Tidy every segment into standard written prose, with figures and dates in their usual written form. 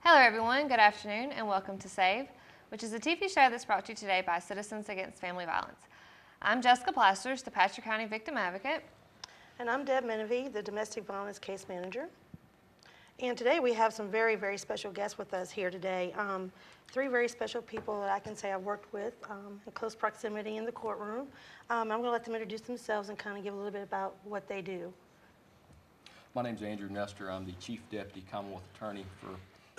Hello everyone, good afternoon and welcome to SAVE, which is a TV show that's brought to you today by Citizens Against Family Violence. I'm Jessica Plasters, the Patrick County Victim Advocate. And I'm Deb Menevie, the Domestic Violence Case Manager. And today we have some very, very special guests with us here today. Three very special people that I can say I've worked with in close proximity in the courtroom. I'm going to let them introduce themselves and kind of give a little bit about what they do. My name's Andrew Nestor. I'm the Chief Deputy Commonwealth Attorney for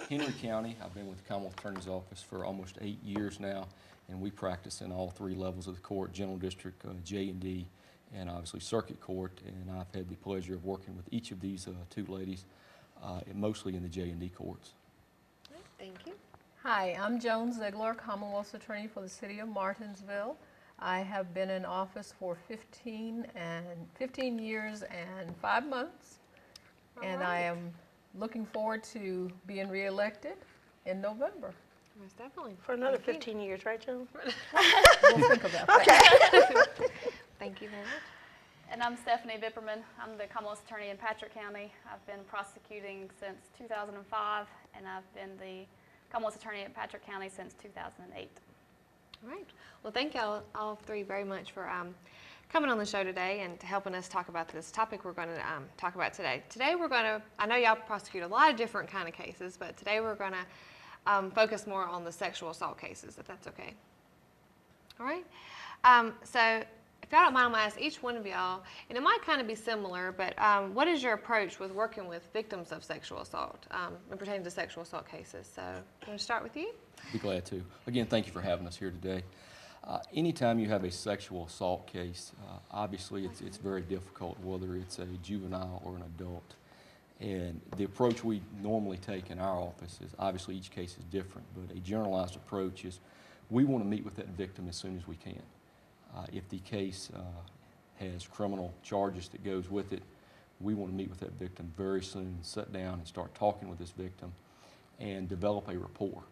Henry County. I've been with the Commonwealth Attorney's Office for almost 8 years now, and we practice in all three levels of the court, General District, J&D, and obviously Circuit Court. And I've had the pleasure of working with each of these two ladies, mostly in the J&D courts. Thank you. Hi, I'm Joan Ziegler, Commonwealth's Attorney for the City of Martinsville. I have been in office for 15 years and 5 months, and I am looking forward to being re-elected in November. Most definitely. For another 15 years, right, Joan? We'll think about that. Thank you very much. And I'm Stephanie Vipperman. I'm the Commonwealth Attorney in Patrick County. I've been prosecuting since 2005, and I've been the Commonwealth Attorney in Patrick County since 2008. All right. Well, thank y'all all three very much for coming on the show today and helping us talk about this topic we're going to talk about today. Today we're going to, I know y'all prosecute a lot of different kind of cases, but today we're going to focus more on the sexual assault cases, if that's okay. All right. So if y'all don't mind, I'm going to ask each one of y'all, and it might kind of be similar, but what is your approach with working with victims of sexual assault and pertaining to sexual assault cases? So I'm going to start with you. Be glad to. Again, thank you for having us here today. Anytime you have a sexual assault case, obviously it's very difficult, whether it's a juvenile or an adult. And the approach we normally take in our office is, obviously each case is different, but a generalized approach is we want to meet with that victim as soon as we can. If the case has criminal charges that goes with it, we want to meet with that victim very soon, sit down and start talking with this victim and develop a rapport.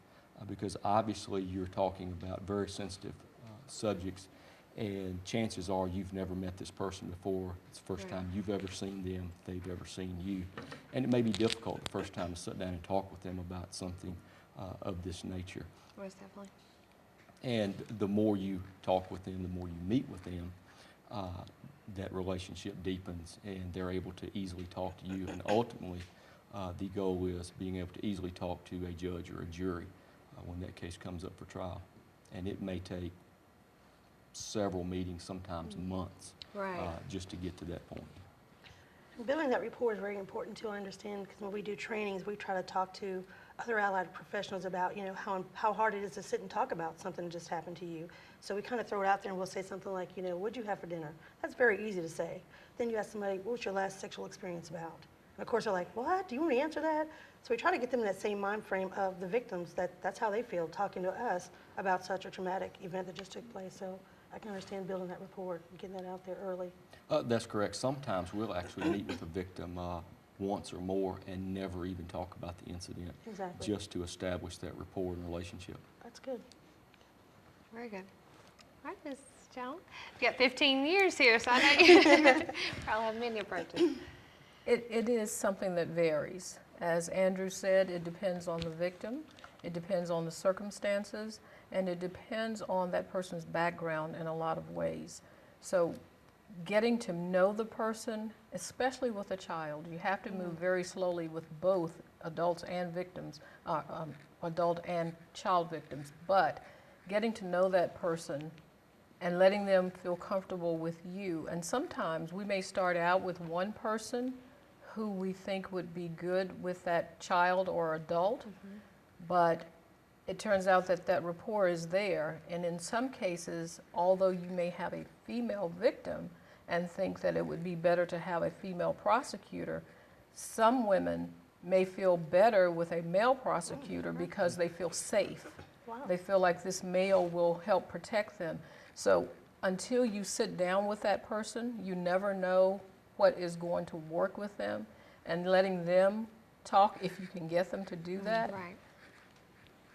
Because obviously you're talking about very sensitive subjects, and chances are you've never met this person before. It's the first time you've ever seen them, they've ever seen you. And it may be difficult the first time to sit down and talk with them about something of this nature. Most definitely. And the more you talk with them, the more you meet with them, that relationship deepens and they're able to easily talk to you. And ultimately, the goal is being able to easily talk to a judge or a jury when that case comes up for trial. And it may take several meetings, sometimes months, just to get to that point. Building that rapport is very important to understand, because when we do trainings, we try to talk to other allied professionals about, how hard it is to sit and talk about something that just happened to you. So we kind of throw it out there and we'll say something like, what'd you have for dinner? That's very easy to say. Then you ask somebody, what was your last sexual experience about? And of course they're like, what? Do you want me to answer that? So we try to get them in that same mind frame of the victims, that's how they feel talking to us about such a traumatic event that just took place. So I can understand building that rapport and getting that out there early. That's correct. Sometimes we'll actually meet with a victim once or more and never even talk about the incident. Exactly. Just to establish that rapport and relationship. That's good. Very good. All right, Ms. Joan. You've got 15 years here, so I know you probably have many approaches. It is something that varies. As Andrew said, it depends on the victim, it depends on the circumstances, and it depends on that person's background in a lot of ways. So getting to know the person, especially with a child, you have to move very slowly with both adults and victims, adult and child victims, but getting to know that person and letting them feel comfortable with you. And sometimes we may start out with one person who we think would be good with that child or adult, but it turns out that that rapport is there. And in some cases, although you may have a female victim and think that it would be better to have a female prosecutor, some women may feel better with a male prosecutor because they feel safe. Wow. They feel like this male will help protect them. So until you sit down with that person, you never know what is going to work with them, and letting them talk if you can get them to do that. Right.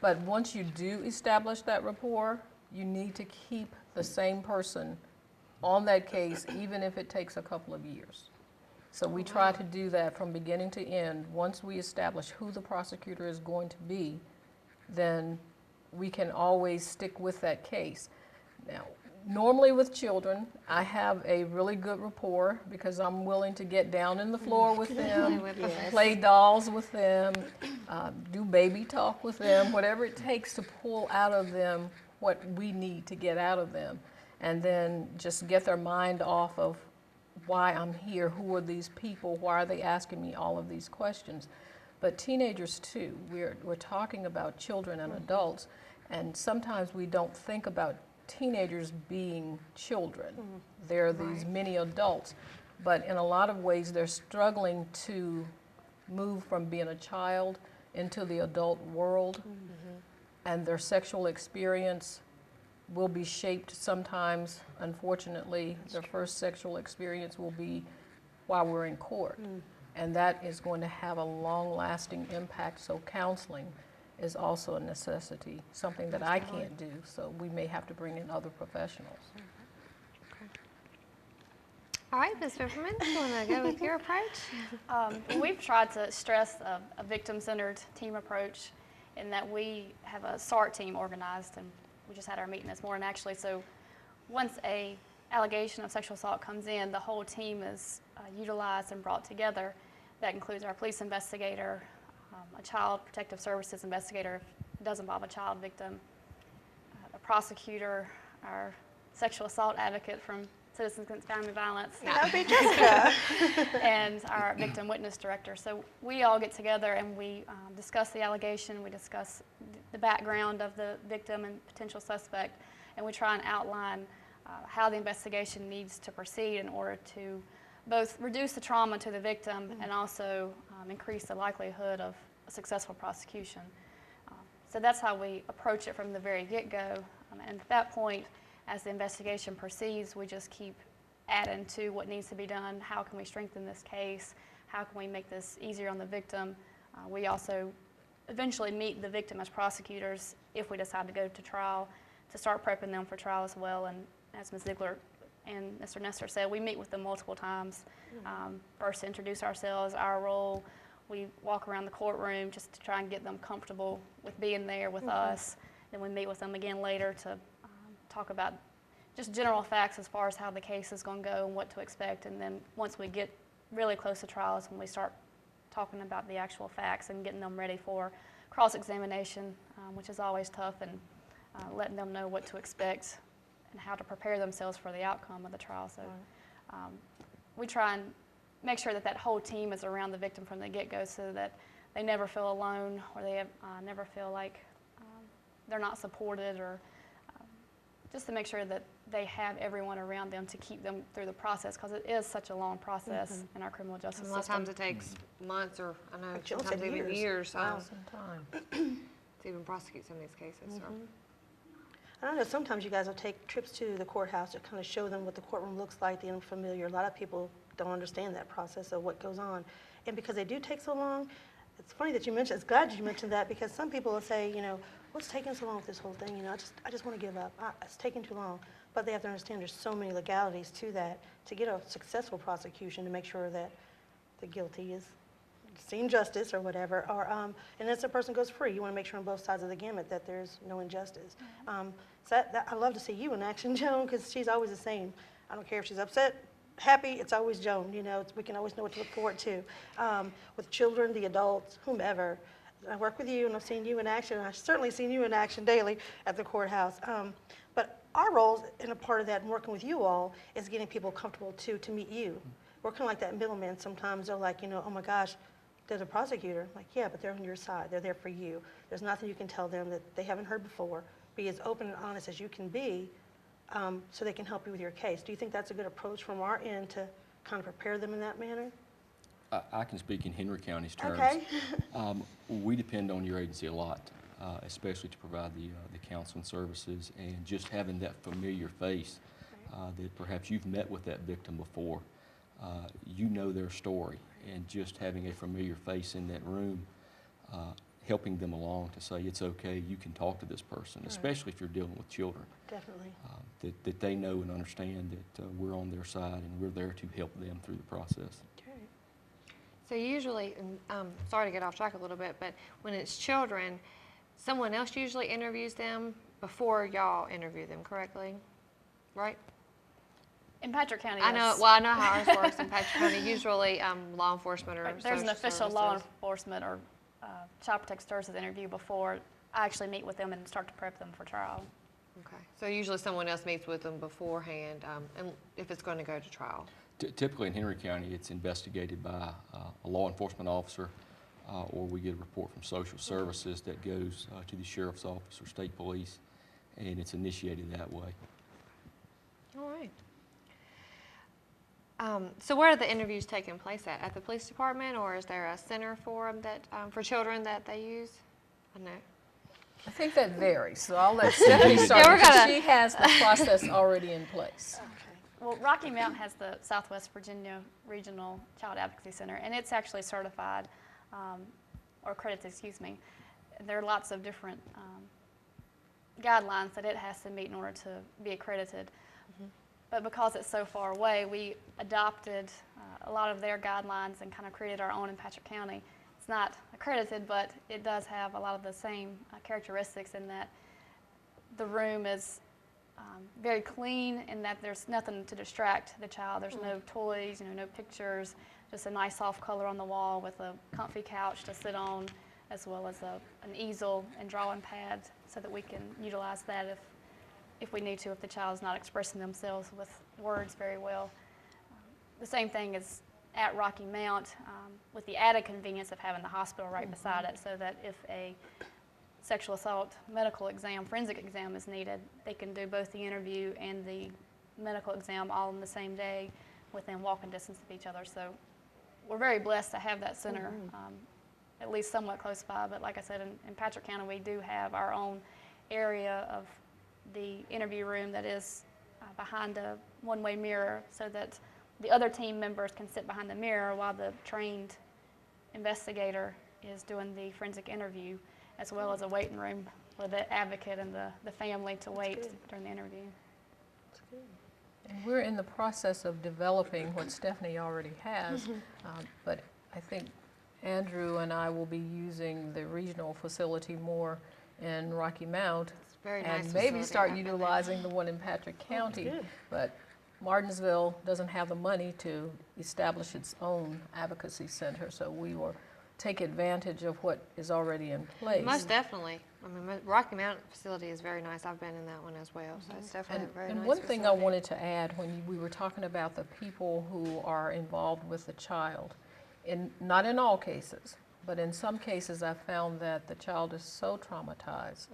But once you do establish that rapport, you need to keep the same person on that case, even if it takes a couple of years. So we try to do that from beginning to end. Once we establish who the prosecutor is going to be, then we can always stick with that case. Now, normally with children, I have a really good rapport because I'm willing to get down in the floor with them, Play with them. play dolls with them, do baby talk with them, whatever it takes to pull out of them what we need to get out of them, and then just get their mind off of why I'm here, who are these people, why are they asking me all of these questions. But teenagers too, we're talking about children and adults, and sometimes we don't think about teenagers being children. They're these mini adults, but in a lot of ways they're struggling to move from being a child into the adult world, and their sexual experience will be shaped sometimes, unfortunately. Their first sexual experience will be while we're in court, and that is going to have a long-lasting impact, so counseling is also a necessity, something that I can't do, so we may have to bring in other professionals. All right, Ms. Pepperman, you want to go with your approach? We've tried to stress a victim-centered team approach in that we have a SART team organized, and we just had our meeting this morning actually. So once a allegation of sexual assault comes in, the whole team is utilized and brought together. That includes our police investigator, a child protective services investigator if it does involve a child victim, a prosecutor, our sexual assault advocate from Citizens Against Family Violence, That would be Jessica. and our victim witness director. So we all get together and we discuss the allegation, we discuss the background of the victim and potential suspect, and we try and outline how the investigation needs to proceed in order to both reduce the trauma to the victim and also increase the likelihood of a successful prosecution. So that's how we approach it from the very get-go. And at that point, as the investigation proceeds, we just keep adding to what needs to be done. How can we strengthen this case? How can we make this easier on the victim? We also eventually meet the victim as prosecutors if we decide to go to trial, to start prepping them for trial as well. And as Ms. Ziegler and Mr. Nestor said, we meet with them multiple times. First to introduce ourselves, our role. We walk around the courtroom just to try and get them comfortable with being there with us. Then we meet with them again later to talk about just general facts as far as how the case is going to go and what to expect. And then once we get really close to trial is when we start talking about the actual facts and getting them ready for cross-examination, which is always tough, and letting them know what to expect and how to prepare themselves for the outcome of the trial. So we try and make sure that that whole team is around the victim from the get-go so that they never feel alone or they never feel like they're not supported, or just to make sure that they have everyone around them to keep them through the process, because it is such a long process in our criminal justice A lot of system. times it takes months, or I know Like Jill said, sometimes even years. years Wow. Sometime. to even prosecute some of these cases. So. I don't know, sometimes you guys will take trips to the courthouse to kind of show them what the courtroom looks like, the unfamiliar. A lot of people don't understand that process of what goes on. And because they do take so long, it's funny that you mentioned, it's glad you mentioned that, because some people will say, you know, what's taking so long with this whole thing? You know, I just want to give up. It's taking too long. But they have to understand there's so many legalities to that to get a successful prosecution, to make sure that the guilty is seeing justice or whatever, or and then the person goes free. You want to make sure on both sides of the gamut that there's no injustice. So I love to see you in action, Joan, because she's always the same. I don't care if she's upset, happy, it's always Joan. You know, we can always know what to look forward to. With children, the adults, whomever. I work with you, and I've seen you in action, and I've certainly seen you in action daily at the courthouse. But our roles, and a part of that, and working with you all, is getting people comfortable to meet you. We're kind of like that middleman sometimes. They're like, you know, oh my gosh, there's a prosecutor. I'm like, yeah, but they're on your side. They're there for you. There's nothing you can tell them that they haven't heard before. Be as open and honest as you can be, so they can help you with your case. Do you think that's a good approach from our end to kind of prepare them in that manner? I can speak in Henry County's terms. Okay. We depend on your agency a lot, especially to provide the counseling services, and just having that familiar face that perhaps you've met with that victim before. You know their story, and just having a familiar face in that room, helping them along to say it's okay, you can talk to this person, especially if you're dealing with children. Definitely. That they know and understand that we're on their side and we're there to help them through the process. Okay. So usually, and sorry to get off track a little bit, but when it's children, someone else usually interviews them before y'all interview them, correctly? Right? In Patrick County, I know. yes. Well, I know how ours works in Patrick County. Usually, law enforcement or Right, there's an social official law services. enforcement or child protective services interview before I actually meet with them and start to prep them for trial. Okay. So usually someone else meets with them beforehand, and if it's going to go to trial. Typically in Henry County, it's investigated by a law enforcement officer, or we get a report from social services that goes to the sheriff's office or state police, and it's initiated that way. All right. So where are the interviews taking place at? At the police department, or is there a center for them that, for children that they use? I know. I think that varies, so I'll let Stephanie start, Yeah, we're because gonna- she has the process already in place. Well, Rocky Mount has the Southwest Virginia Regional Child Advocacy Center, and it's actually certified, or accredited, excuse me. There are lots of different guidelines that it has to meet in order to be accredited. But because it's so far away, we adopted a lot of their guidelines and kind of created our own in Patrick County. It's not accredited, but it does have a lot of the same characteristics in that the room is very clean, in that there's nothing to distract the child. There's no toys, no pictures, just a nice soft color on the wall with a comfy couch to sit on, as well as an easel and drawing pad, so that we can utilize that if we need to, if the child's not expressing themselves with words very well. The same thing is at Rocky Mount, with the added convenience of having the hospital right beside it, so that if a sexual assault medical exam, forensic exam is needed, they can do both the interview and the medical exam all on the same day within walking distance of each other. So we're very blessed to have that center, at least somewhat close by. But like I said, in Patrick County, we do have our own area of the interview room that is behind a one-way mirror, so that the other team members can sit behind the mirror while the trained investigator is doing the forensic interview, as well as a waiting room for the advocate and the family to wait during the interview. And we're in the process of developing what Stephanie already has, but I think Andrew and I will be using the regional facility more in Rocky Mount, Very nice and maybe facility. start I've been there. utilizing the one in Patrick County. good. But Martinsville doesn't have the money to establish its own advocacy center, so we will take advantage of what is already in place. Most definitely. I mean, Rocky Mountain facility is very nice. I've been in that one as well, so it's definitely a very nice And one thing I facility. wanted to add, when we were talking about the people who are involved with the child, not in all cases, but in some cases I found that the child is so traumatized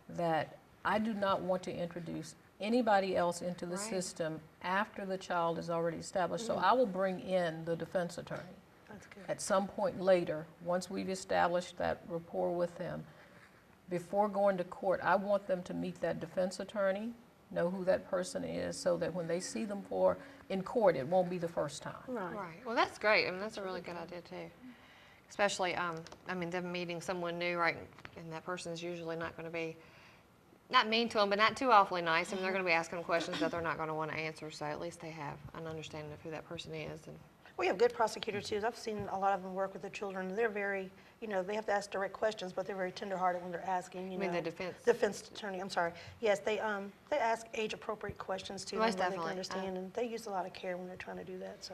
that I do not want to introduce anybody else into the Right. system after the child is already established. So I will bring in the defense attorney That's good. at some point later, once we've established that rapport with them. Before going to court, I want them to meet that defense attorney, know who that person is, so that when they see them in court, it won't be the first time. Right. Right. Well, that's great. I mean, that's a really good idea too. Especially, I mean, them meeting someone new, right? And that person's usually not going to be, not mean to them, but not too awfully nice. I mean, they're going to be asking them questions that they're not going to want to answer. So at least they have an understanding of who that person is. And We have good prosecutors too. I've seen a lot of them work with the children. They're very, they have to ask direct questions, but they're very tenderhearted when they're asking, I mean, the defense. Defense attorney, I'm sorry. Yes, they ask age-appropriate questions to them Most where they can definitely. understand, and they use a lot of care when they're trying to do that, so.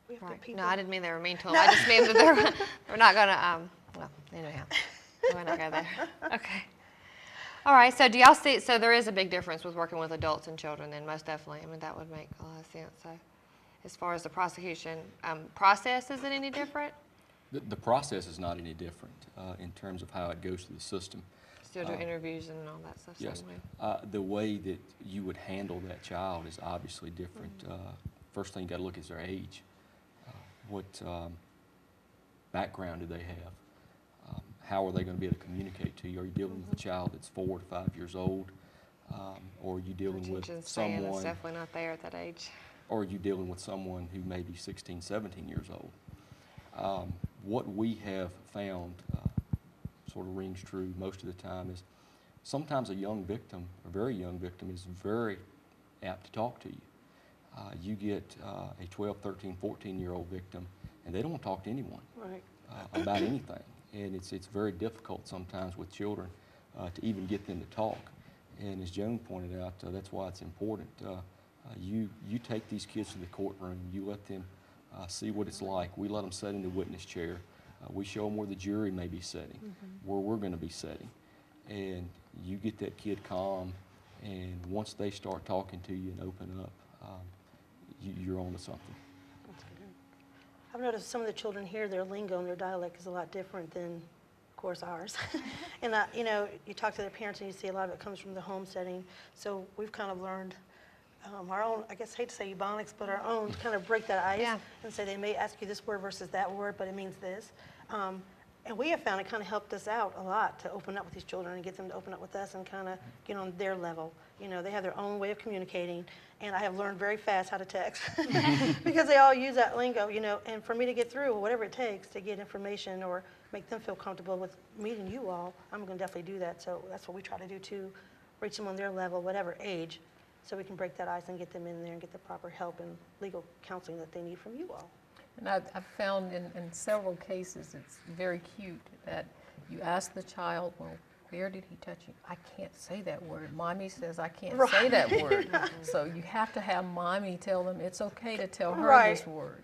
We have good Right. people. No, I didn't mean they were mean to them. I just mean that they're not going to, well, anyhow, we're not go there. Okay. All right, so do y'all see, so there is a big difference with working with adults and children then, most definitely. I mean, that would make a lot of sense. So as far as the prosecution process, is it any different? The process is not any different in terms of how it goes through the system. Still do interviews and all that stuff? Yes. Same way? The way that you would handle that child is obviously different. First thing you got to look is their age. What background do they have? How are they going to be able to communicate to you? Are you dealing with a child that's 4 to 5 years old? Or are you dealing with Attention span is someone, definitely not there at that age. or are you dealing with someone who may be 16, 17 years old? What we have found sort of rings true most of the time is sometimes a young victim, a very young victim, is very apt to talk to you. You get a 12, 13, 14-year-old victim and they don't want to talk to anyone Right. about anything. And it's very difficult sometimes with children to even get them to talk. And as Joan pointed out, that's why it's important. You take these kids to the courtroom, you let them see what it's like. We let them sit in the witness chair. We show them where the jury may be sitting, where we're going to be sitting. And you get that kid calm, and once they start talking to you and open up, you're on to something. That's good. I've noticed some of the children here, their lingo and their dialect is a lot different than, of course, ours. And, you know, you talk to their parents and you see a lot of it comes from the home setting. So we've kind of learned our own, I guess, I hate to say ebonics, but our own, kind of break that ice Yeah. and say they may ask you this word versus that word, but it means this. And we have found it kind of helped us out a lot to open up with these children and get them to open up with us and kind of get on their level. You know, they have their own way of communicating, and I have learned very fast how to text because they all use that lingo, you know, and for me to get through whatever it takes to get information or make them feel comfortable with meeting you all, I'm going to definitely do that. So that's what we try to do too, reach them on their level, whatever age, so we can break that ice and get them in there and get the proper help and legal counseling that they need from you all. And I've found in several cases, it's very cute that you ask the child, well, where did he touch you? I can't say that word. Mommy says I can't say that word. So you have to have mommy tell them it's okay to tell her Right. this word.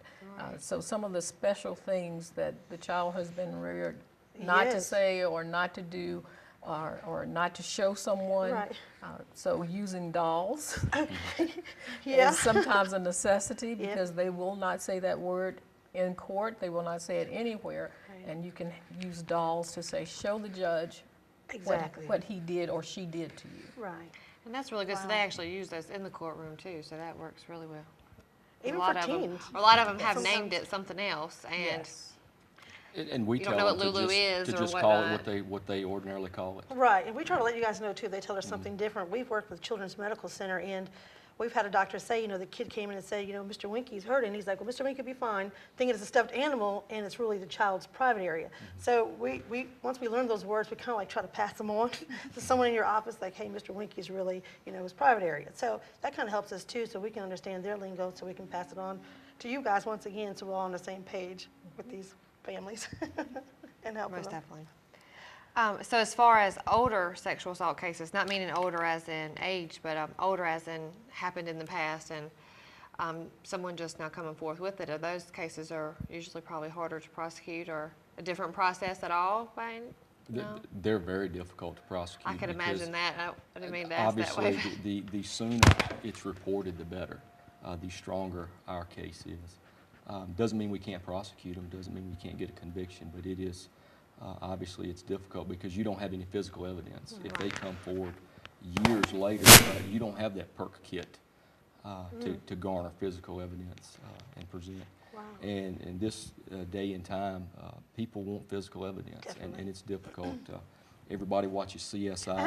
So some of the special things that the child has been reared not to Yes. say or not to do or not to show someone. Right. So using dolls Yeah. is sometimes a necessity Yep. because they will not say that word in court. They will not say it anywhere. Right. And you can use dolls to say, show the judge Exactly. what he did or she did to you. Right. And that's really good. So Wow. they actually use those in the courtroom too, so that works really well. Even a lot for of teens. a lot of them have Sometimes- named it something else, and Yes. And we You don't tell know them what to Lulu just, is to or just call it whatnot. what they ordinarily call it. Right, and we try to let you guys know too, they tell us something different. We've worked with Children's Medical Center, and we've had a doctor say, you know, the kid came in and said, you know, Mr. Winky's hurt, and he's like, well, Mr. Winky will be fine, thinking it's a stuffed animal, and it's really the child's private area. So we once we learn those words, we kind of like try to pass them on to someone in your office, like, hey, Mr. Winky's really, you know, his private area. So that kind of helps us too, so we can understand their lingo, so we can pass it on to you guys once again, so we're all on the same page with these families and helping most them. definitely. So as far as older sexual assault cases, not meaning older as in age, but older as in happened in the past, and someone just now coming forth with it, are those cases are usually probably harder to prosecute or a different process at all? By no? They're very difficult to prosecute. I could because imagine that. I didn't mean to ask that obviously, way. the sooner it's reported, the better. The stronger our case is. Doesn't mean we can't prosecute them, doesn't mean we can't get a conviction, but it is, obviously it's difficult because you don't have any physical evidence. If they come forward years later, you don't have that perk kit to garner physical evidence and present. Wow. And in this day and time, people want physical evidence, Definitely. and it's difficult. Everybody watches CSI.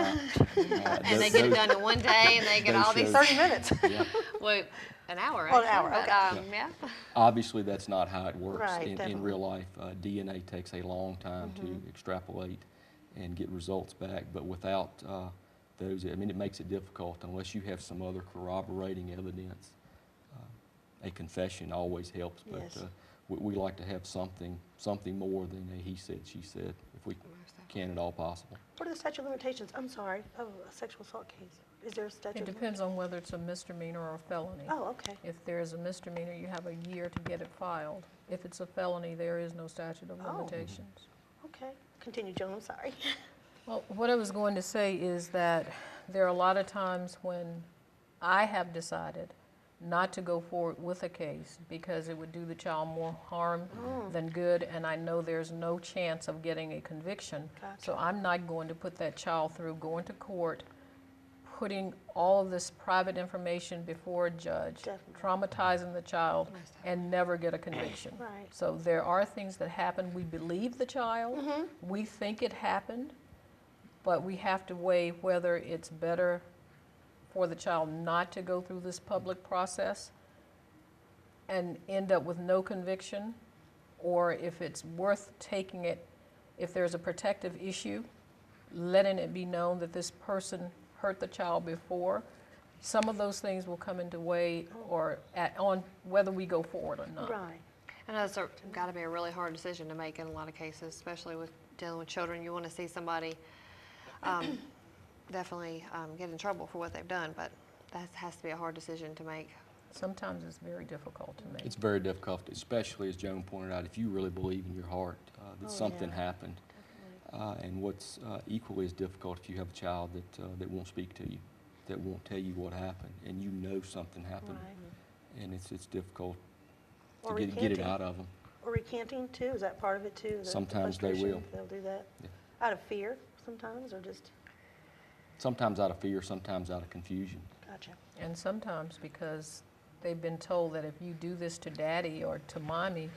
And they get it done in one day, and they get those all these. shows- 30 minutes. Yeah. Well, an hour. Oh, an actually, hour, but, okay. yeah. Obviously, that's not how it works Right, in definitely. real life. DNA takes a long time to extrapolate and get results back, but without those, I mean, it makes it difficult unless you have some other corroborating evidence. A confession always helps, but Yes. we like to have something more than a he said, she said, if we can at all possible. What are the statute of limitations, I'm sorry, of a sexual assault case? Is there a statute? It depends on whether it's a misdemeanor or a felony. Oh, okay. If there is a misdemeanor, you have a year to get it filed. If it's a felony, there is no statute of Oh. limitations. Okay. Continue, Joan, I'm sorry. Well, what I was going to say is that there are a lot of times when I have decided not to go forward with a case because it would do the child more harm than good, and I know there's no chance of getting a conviction. Gotcha. So I'm not going to put that child through going to court, putting all of this private information before a judge, Definitely. traumatizing the child, and never get a conviction. Right. So there are things that happen. We believe the child. We think it happened, but we have to weigh whether it's better for the child not to go through this public process and end up with no conviction, or if it's worth taking it, if there's a protective issue, letting it be known that this person hurt the child before. Some of those things will come into weigh on whether we go forward or not. Right. I know it's got to be a really hard decision to make in a lot of cases, especially with dealing with children. You want to see somebody definitely get in trouble for what they've done, but that has to be a hard decision to make. Sometimes it's very difficult to make. It's very difficult, especially as Joan pointed out, if you really believe in your heart that something happened. And what's equally as difficult if you have a child that won't speak to you, that won't tell you what happened, and you know something happened. Right. And it's difficult Or to get it recanting. out of them. Or recanting too, is that part of it too? The Sometimes they frustration? will. They'll do that? Yeah. Out of fear sometimes, or just, Sometimes out of fear, sometimes out of confusion. gotcha. And sometimes because they've been told that if you do this to daddy or to mommy,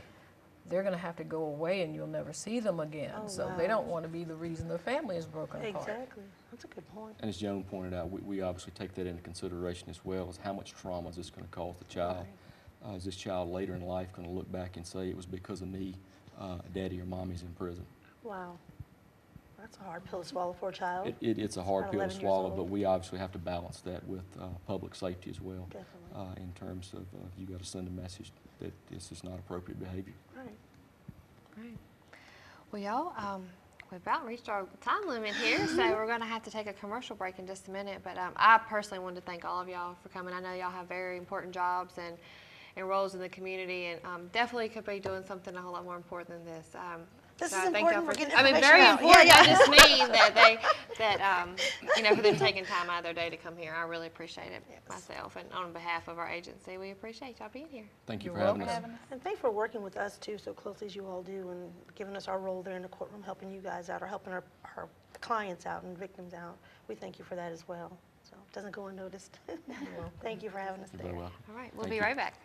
they're going to have to go away and you'll never see them again. Oh, So wow. they don't want to be the reason the family is broken apart. Exactly, that's a good point. And as Joan pointed out, we obviously take that into consideration as well, as how much trauma is this going to cause the child? Is this child later in life going to look back and say, it was because of me, daddy or mommy's in prison? Wow, that's a hard pill to swallow for a child. It's a hard About pill to 11 years swallow, old. but we obviously have to balance that with public safety as well. Definitely. In terms of you got to send a message that this is not appropriate behavior. Right. Right. Well, y'all, we've about reached our time limit here, so we're going to have to take a commercial break in just a minute. But I personally wanted to thank all of y'all for coming. I know y'all have very important jobs and roles in the community, and definitely could be doing something a whole lot more important than this. This so is I thank y'all important. We're getting I mean, information very out. important. Yeah, I just mean that for them taking time out of their day to come here. I really appreciate it myself, and on behalf of our agency, we appreciate y'all being here. Thank you You're for having welcome. us. And thanks for working with us too, so closely as you all do, and giving us our role there in the courtroom, helping you guys out, or helping our clients out and victims out. We thank you for that as well. So it doesn't go unnoticed. Thank you for having us You're there. very welcome. All right, we'll Thank be you. right back.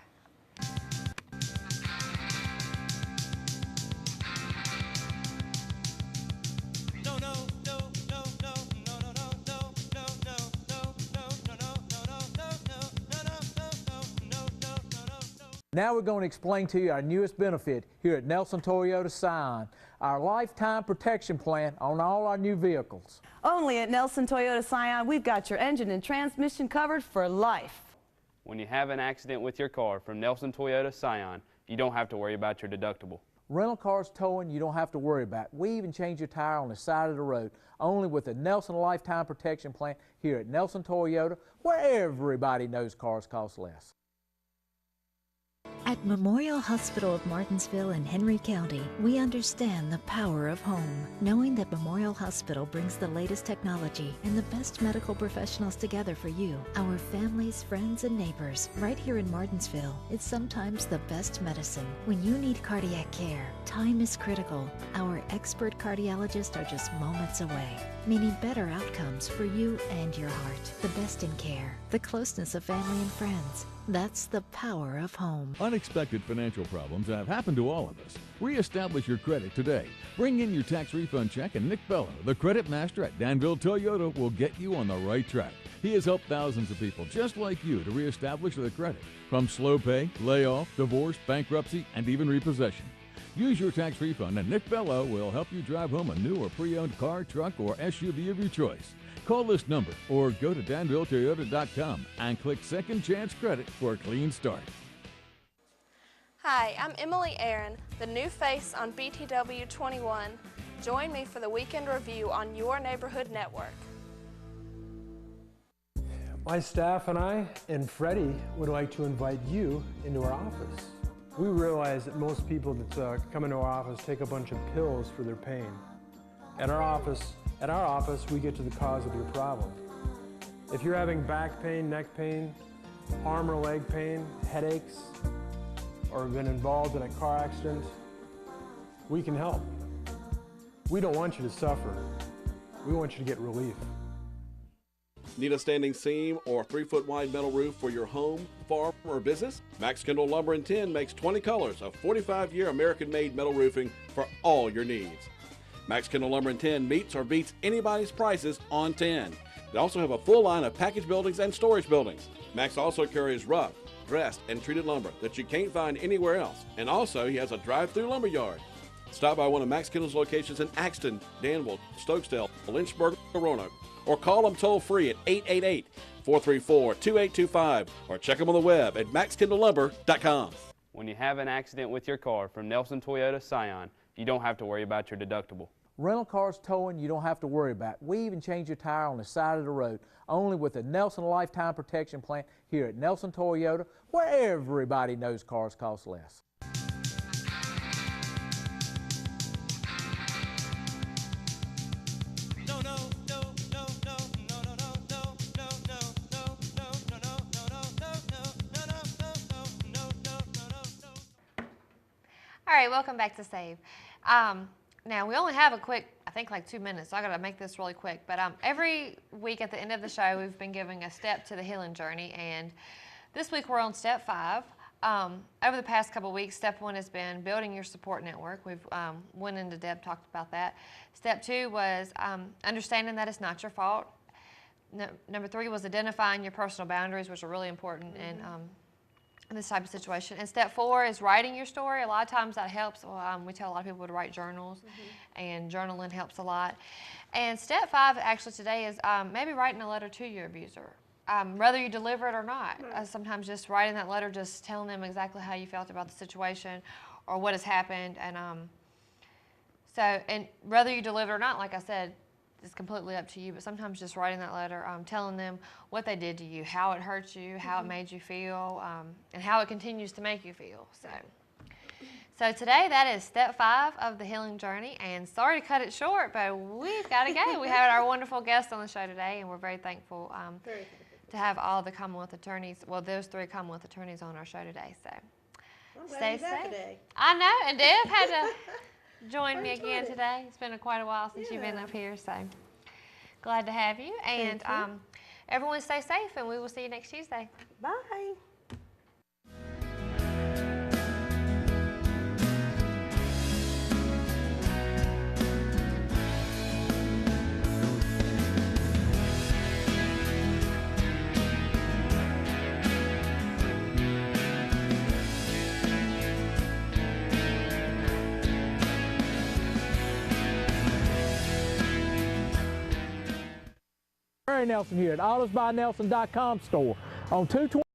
Now we're going to explain to you our newest benefit here at Nelson Toyota Scion, our lifetime protection plan on all our new vehicles. Only at Nelson Toyota Scion, we've got your engine and transmission covered for life. When you have an accident with your car from Nelson Toyota Scion, you don't have to worry about your deductible. Rental cars towing you don't have to worry about. We even change your tire on the side of the road, only with the Nelson Lifetime Protection Plan here at Nelson Toyota, where everybody knows cars cost less. At Memorial Hospital of Martinsville in Henry County, we understand the power of home, knowing that Memorial Hospital brings the latest technology and the best medical professionals together for you, our families, friends, and neighbors. Right here in Martinsville, it's sometimes the best medicine. When you need cardiac care, time is critical. Our expert cardiologists are just moments away, meaning better outcomes for you and your heart. The best in care, the closeness of family and friends. That's the power of home. Unexpected financial problems have happened to all of us. Reestablish your credit today. Bring in your tax refund check, and Nick Bello, the credit master at Danville Toyota, will get you on the right track. He has helped thousands of people just like you to reestablish their credit, from slow pay, layoff, divorce, bankruptcy, and even repossession. Use your tax refund, and Nick Bello will help you drive home a new or pre-owned car, truck, or SUV of your choice. Call this number or go to DanvilleToyota.com and click Second Chance Credit for a clean start. Hi, I'm Emily Aaron, the new face on BTW 21. Join me for the weekend review on Your Neighborhood Network. My staff and I and Freddie would like to invite you into our office. We realize that most people that come into our office take a bunch of pills for their pain. At our office, we get to the cause of your problem. If you're having back pain, neck pain, arm or leg pain, headaches, or been involved in a car accident, we can help. We don't want you to suffer. We want you to get relief. Need a standing seam or 3-foot wide metal roof for your home, farm, or business? Max Kendall Lumber and Tin makes 20 colors of 45-year American-made metal roofing for all your needs. Max Kendall Lumber and Tin meets or beats anybody's prices on tin. They also have a full line of package buildings and storage buildings. Max also carries rough, dressed, and treated lumber that you can't find anywhere else. And also, he has a drive-through lumber yard. Stop by one of Max Kendall's locations in Axton, Danville, Stokesdale, Lynchburg, or Roanoke. Or call them toll-free at 888-434-2825. Or check them on the web at maxkendalllumber.com. When you have an accident with your car from Nelson Toyota Scion, you don't have to worry about your deductible. Rental cars towing, you don't have to worry about. We even change your tire on the side of the road, only with the Nelson Lifetime Protection Plan here at Nelson Toyota, where everybody knows cars cost less. All right, welcome back to Save. Now, we only have a quick, I think like 2 minutes, so I gotta make this really quick. But every week at the end of the show, we've been giving a step to the healing journey. And this week we're on step 5. Over the past couple of weeks, step 1 has been building your support network. We've went into depth, talked about that. Step 2 was understanding that it's not your fault. Number 3 was identifying your personal boundaries, which are really important in this type of situation. And step 4 is writing your story. A lot of times that helps. We tell a lot of people to write journals, and journaling helps a lot. And step 5 actually today is maybe writing a letter to your abuser. Whether you deliver it or not. Sometimes just writing that letter, just telling them exactly how you felt about the situation or what has happened. And and whether you deliver it or not, like I said, it's completely up to you, but sometimes just writing that letter, telling them what they did to you, how it hurt you, how it made you feel, and how it continues to make you feel. So today, that is step 5 of the healing journey, and sorry to cut it short, but we've got to go. We have our wonderful guest on the show today, and we're very thankful to have all the Commonwealth attorneys, well, those 3 Commonwealth attorneys on our show today. So stay safe. Today. I know, and Deb had to join me again today. It's been quite a while since you've been up here, so glad to have you. And everyone stay safe, and we will see you next Tuesday. Bye. Larry Nelson here at AutosByNelson.com store on 220.